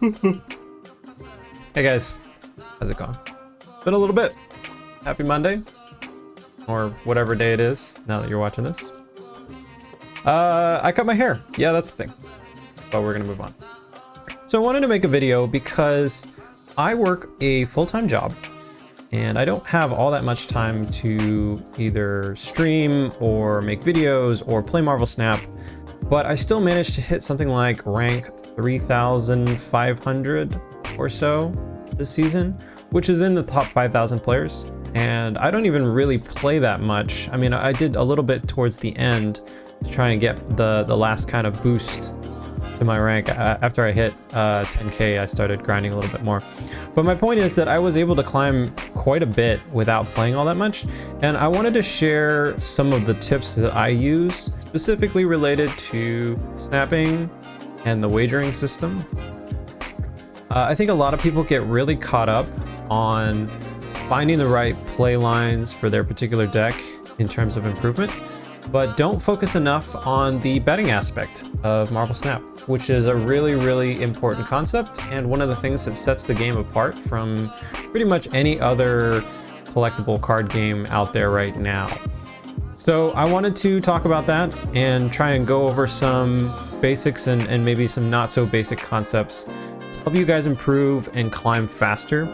Hey guys, how's it going? Been a little bit. Happy Monday, or whatever day it is now that you're watching this. I cut my hair. Yeah, that's the thing. But we're gonna move on. So I wanted to make a video because I work a full-time job and I don't have all that much time to either stream or make videos or play Marvel Snap, but I still managed to hit something like rank 3,500 or so this season, which is in the top 5,000 players. And I don't even really play that much. I mean, I did a little bit towards the end to try and get the last kind of boost to my rank. After I hit 10k, I started grinding a little bit more. But my point is that I was able to climb quite a bit without playing all that much, and I wanted to share some of the tips that I use specifically related to snapping and the wagering system. I think a lot of people get really caught up on finding the right play lines for their particular deck in terms of improvement, but don't focus enough on the betting aspect of Marvel Snap, which is a really, really important concept and one of the things that sets the game apart from pretty much any other collectible card game out there right now. So I wanted to talk about that and try and go over some basics and maybe some not so basic concepts to help you guys improve and climb faster.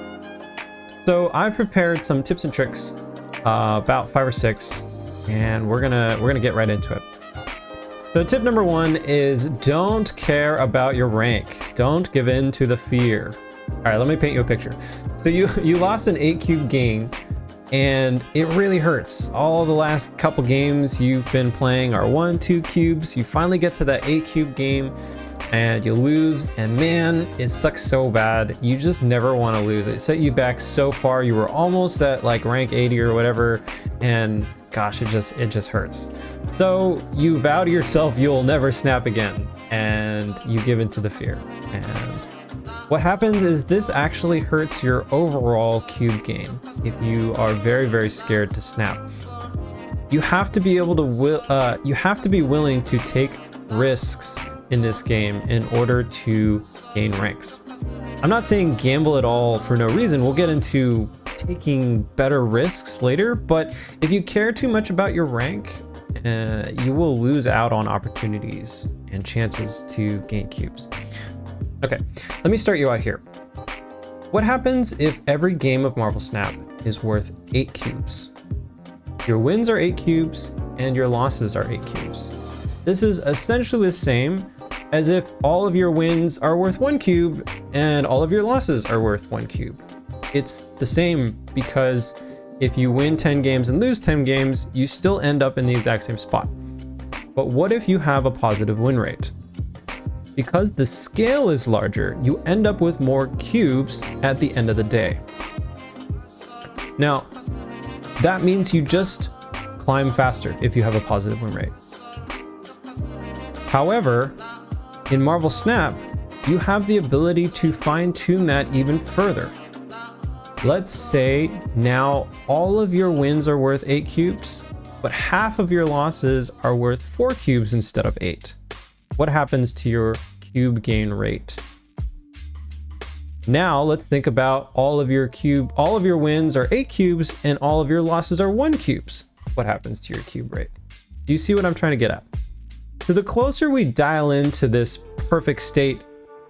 So I prepared some tips and tricks, about 5 or 6, and we're gonna get right into it. So tip number 1 is don't care about your rank. Don't give in to the fear. All right, let me paint you a picture. So you lost an 8 cube game, and it really hurts. All the last couple games you've been playing are 1, 2 cubes. You finally get to that 8 cube game and you lose, and man, it sucks so bad. You just never want to lose. It set you back so far. You were almost at like rank 80 or whatever, and gosh, it just hurts. So you vow to yourself you'll never snap again, and you give in to the fear. And what happens is this actually hurts your overall cube game if you are very, very scared to snap. You have to be able to you have to be willing to take risks in this game in order to gain ranks. I'm not saying gamble at all for no reason. We'll get into taking better risks later, but if you care too much about your rank, you will lose out on opportunities and chances to gain cubes. Okay, let me start you out here. What happens if every game of Marvel Snap is worth 8 cubes? Your wins are 8 cubes and your losses are 8 cubes. This is essentially the same as if all of your wins are worth 1 cube and all of your losses are worth 1 cube. It's the same because if you win 10 games and lose 10 games, you still end up in the exact same spot. But what if you have a positive win rate? Because the scale is larger, you end up with more cubes at the end of the day. Now, that means you just climb faster if you have a positive win rate. However, in Marvel Snap, you have the ability to fine-tune that even further. Let's say now all of your wins are worth 8 cubes, but half of your losses are worth 4 cubes instead of 8. What happens to your cube gain rate? Now let's think about all of your wins are 8 cubes and all of your losses are 1 cubes. What happens to your cube rate? Do you see what I'm trying to get at? So the closer we dial into this perfect state,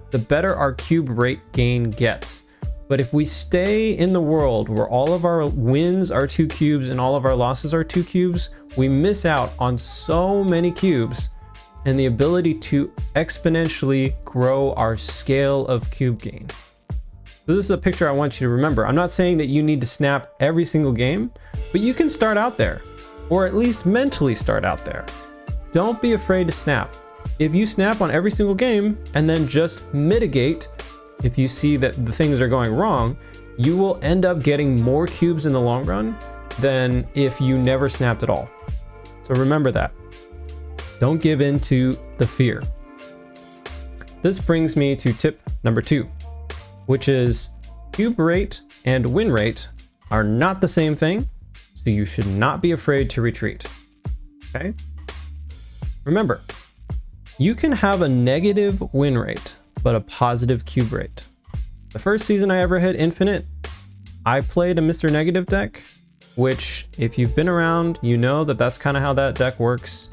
the better our cube rate gain gets. But if we stay in the world where all of our wins are 2 cubes and all of our losses are 2 cubes, we miss out on so many cubes and the ability to exponentially grow our scale of cube gain. So this is a picture I want you to remember. I'm not saying that you need to snap every single game, but you can start out there, or at least mentally start out there. Don't be afraid to snap. If you snap on every single game and then just mitigate, if you see that the things are going wrong, you will end up getting more cubes in the long run than if you never snapped at all. So remember that. Don't give in to the fear. This brings me to tip number 2, which is cube rate and win rate are not the same thing, so you should not be afraid to retreat. Okay? Remember, you can have a negative win rate, but a positive cube rate. The first season I ever hit infinite, I played a Mr. Negative deck, which if you've been around, you know that that's kind of how that deck works.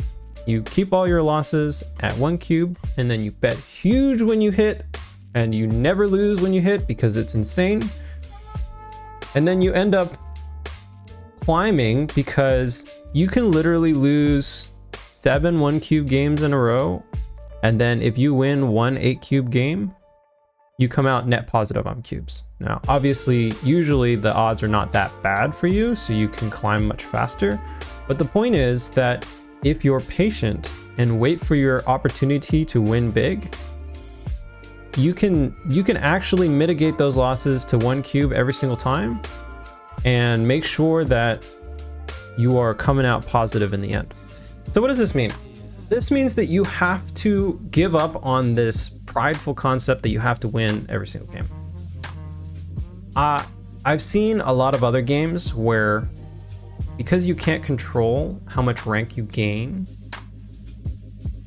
You keep all your losses at 1 cube, and then you bet huge when you hit, and you never lose when you hit because it's insane. And then you end up climbing because you can literally lose 7 1 cube games in a row, and then if you win 1 8 cube game, you come out net positive on cubes. Now, obviously, usually the odds are not that bad for you, so you can climb much faster. But the point is that if you're patient and wait for your opportunity to win big, you can actually mitigate those losses to 1 cube every single time and make sure that you are coming out positive in the end. So what does this mean? This means that you have to give up on this prideful concept that you have to win every single game. I've seen a lot of other games where, because you can't control how much rank you gain,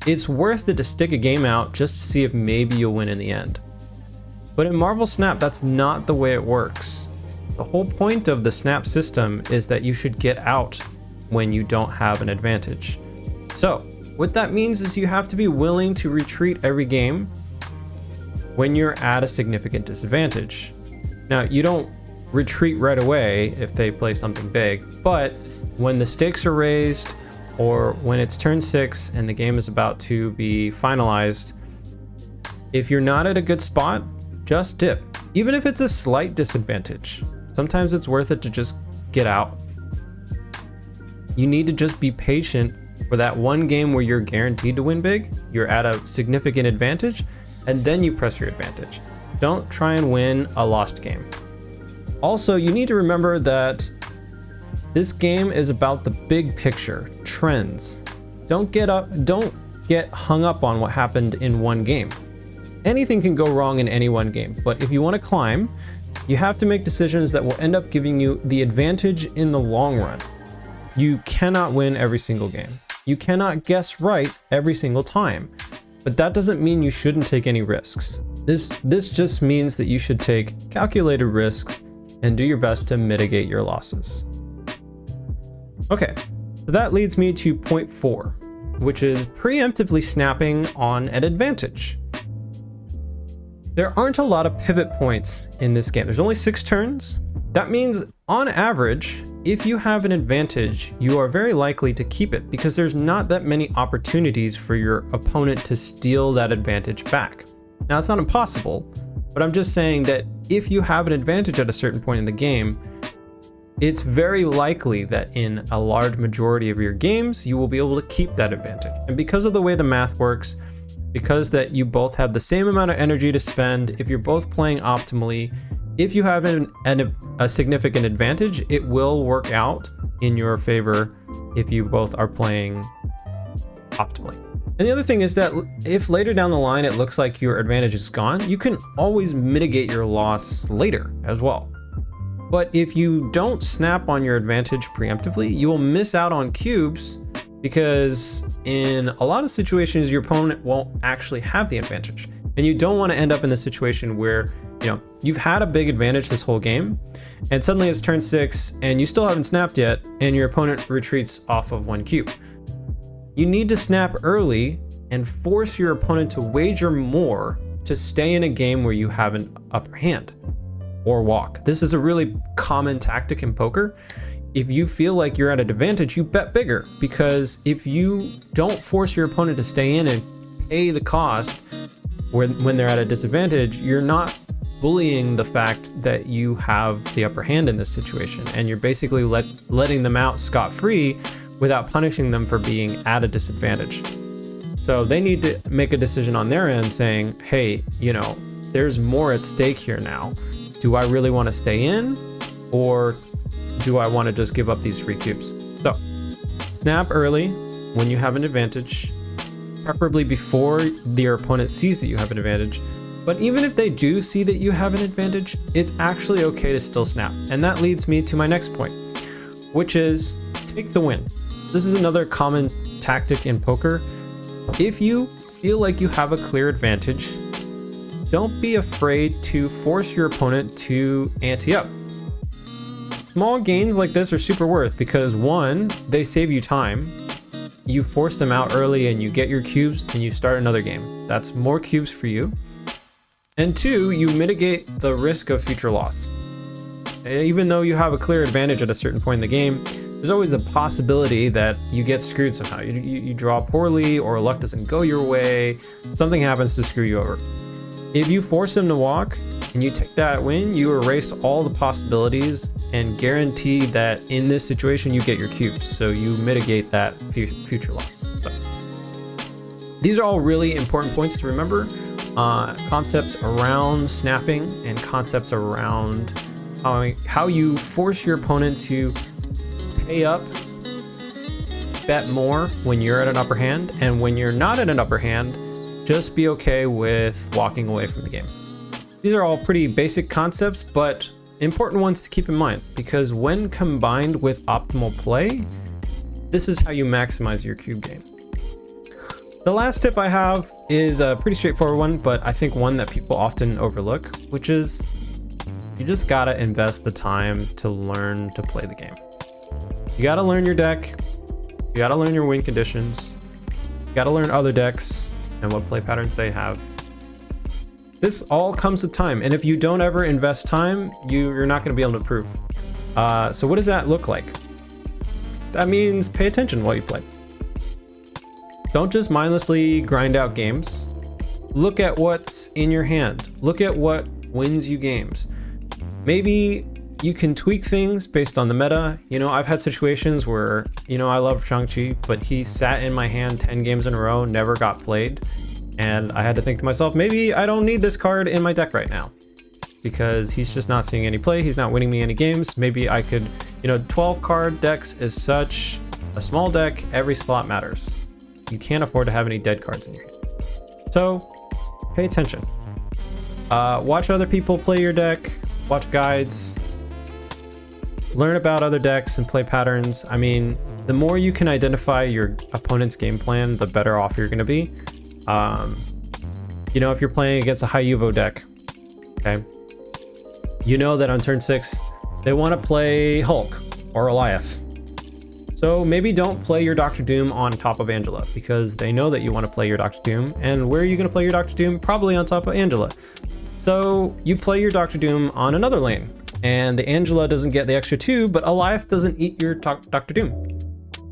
it's worth it to stick a game out just to see if maybe you'll win in the end. But in Marvel Snap, that's not the way it works. The whole point of the Snap system is that you should get out when you don't have an advantage. So what that means is you have to be willing to retreat every game when you're at a significant disadvantage. Now, you don't retreat right away if they play something big, but when the stakes are raised or when it's turn 6 and the game is about to be finalized, if you're not at a good spot, just dip. Even if it's a slight disadvantage, sometimes it's worth it to just get out. You need to just be patient for that one game where you're guaranteed to win big, you're at a significant advantage, and then you press your advantage. Don't try and win a lost game. Also, you need to remember that this game is about the big picture, trends. Don't get hung up on what happened in one game. Anything can go wrong in any one game, but if you want to climb, you have to make decisions that will end up giving you the advantage in the long run. You cannot win every single game. You cannot guess right every single time, but that doesn't mean you shouldn't take any risks. This just means that you should take calculated risks and do your best to mitigate your losses. Okay, so that leads me to point 4, which is preemptively snapping on an advantage. There aren't a lot of pivot points in this game. There's only 6 turns. That means on average, if you have an advantage, you are very likely to keep it because there's not that many opportunities for your opponent to steal that advantage back. Now, it's not impossible, but I'm just saying that if you have an advantage at a certain point in the game, it's very likely that in a large majority of your games, you will be able to keep that advantage. And because of the way the math works, because that you both have the same amount of energy to spend, if you're both playing optimally, if you have a significant advantage, it will work out in your favor if you both are playing optimally. And the other thing is that if later down the line it looks like your advantage is gone, you can always mitigate your loss later as well. But if you don't snap on your advantage preemptively, you will miss out on cubes because in a lot of situations, your opponent won't actually have the advantage. And you don't want to end up in the situation where, you've had a big advantage this whole game and suddenly it's turn 6 and you still haven't snapped yet and your opponent retreats off of 1 cube. You need to snap early and force your opponent to wager more to stay in a game where you have an upper hand or walk. This is a really common tactic in poker. If you feel like you're at an advantage, you bet bigger, because if you don't force your opponent to stay in and pay the cost when they're at a disadvantage, you're not bullying the fact that you have the upper hand in this situation, and you're basically letting them out scot-free without punishing them for being at a disadvantage. So they need to make a decision on their end saying, hey, there's more at stake here now. Do I really want to stay in, or do I want to just give up these free cubes? So snap early when you have an advantage, preferably before your opponent sees that you have an advantage. But even if they do see that you have an advantage, it's actually okay to still snap. And that leads me to my next point, which is take the win. This is another common tactic in poker. If you feel like you have a clear advantage, don't be afraid to force your opponent to ante up. Small gains like this are super worth because one, they save you time. You force them out early and you get your cubes and you start another game. That's more cubes for you. And two, you mitigate the risk of future loss. Even though you have a clear advantage at a certain point in the game, there's always the possibility that you get screwed somehow. You draw poorly, or luck doesn't go your way, something happens to screw you over. If you force them to walk and you take that win, you erase all the possibilities and guarantee that in this situation you get your cubes, so you mitigate that future loss. So these are all really important points to remember. Concepts around snapping and concepts around how you force your opponent to pay up, bet more when you're at an upper hand, and when you're not at an upper hand, just be okay with walking away from the game. These are all pretty basic concepts, but important ones to keep in mind, because when combined with optimal play, this is how you maximize your cube game. The last tip I have is a pretty straightforward one, but I think one that people often overlook, which is you just gotta invest the time to learn to play the game. You gotta learn your deck, you gotta learn your win conditions, you gotta learn other decks and what play patterns they have. This all comes with time, and if you don't ever invest time, you're not gonna be able to improve. So what does that look like? That means pay attention while you play. Don't just mindlessly grind out games. Look at what's in your hand. Look at what wins you games. Maybe you can tweak things based on the meta. You know, I've had situations where, you know, I love Shang-Chi, but he sat in my hand 10 games in a row, never got played. And I had to think to myself, maybe I don't need this card in my deck right now because he's just not seeing any play. He's not winning me any games. Maybe I could, you know, 12 card decks is such a small deck. Every slot matters. You can't afford to have any dead cards in your hand. So pay attention. Watch other people play your deck, watch guides, learn about other decks and play patterns. I mean, the more you can identify your opponent's game plan, the better off you're going to be. You know, if you're playing against a high Evo deck, okay, you know that on turn 6 they want to play Hulk or Goliath. So maybe don't play your Dr. Doom on top of Angela because they know that you want to play your Dr. Doom. And where are you going to play your Dr. Doom? Probably on top of Angela. So you play your Dr. Doom on another lane and the Angela doesn't get the extra 2, but Goliath doesn't eat your Dr. Doom.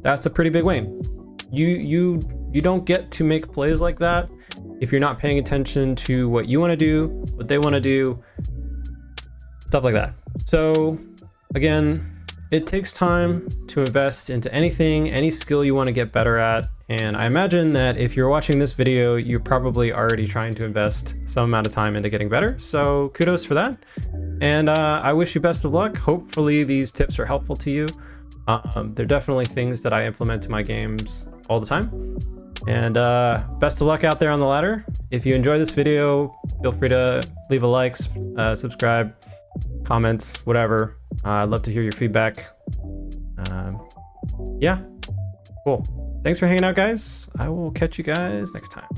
That's a pretty big win. You don't get to make plays like that if you're not paying attention to what you want to do, what they want to do, stuff like that. So again, it takes time to invest into anything, any skill you want to get better at. And I imagine that if you're watching this video, you're probably already trying to invest some amount of time into getting better. So kudos for that. And I wish you best of luck. Hopefully these tips are helpful to you. They're definitely things that I implement to my games all the time. And best of luck out there on the ladder. If you enjoyed this video, feel free to leave a like, subscribe, comments, whatever. I'd love to hear your feedback. Yeah, cool. Thanks for hanging out, guys. I will catch you guys next time.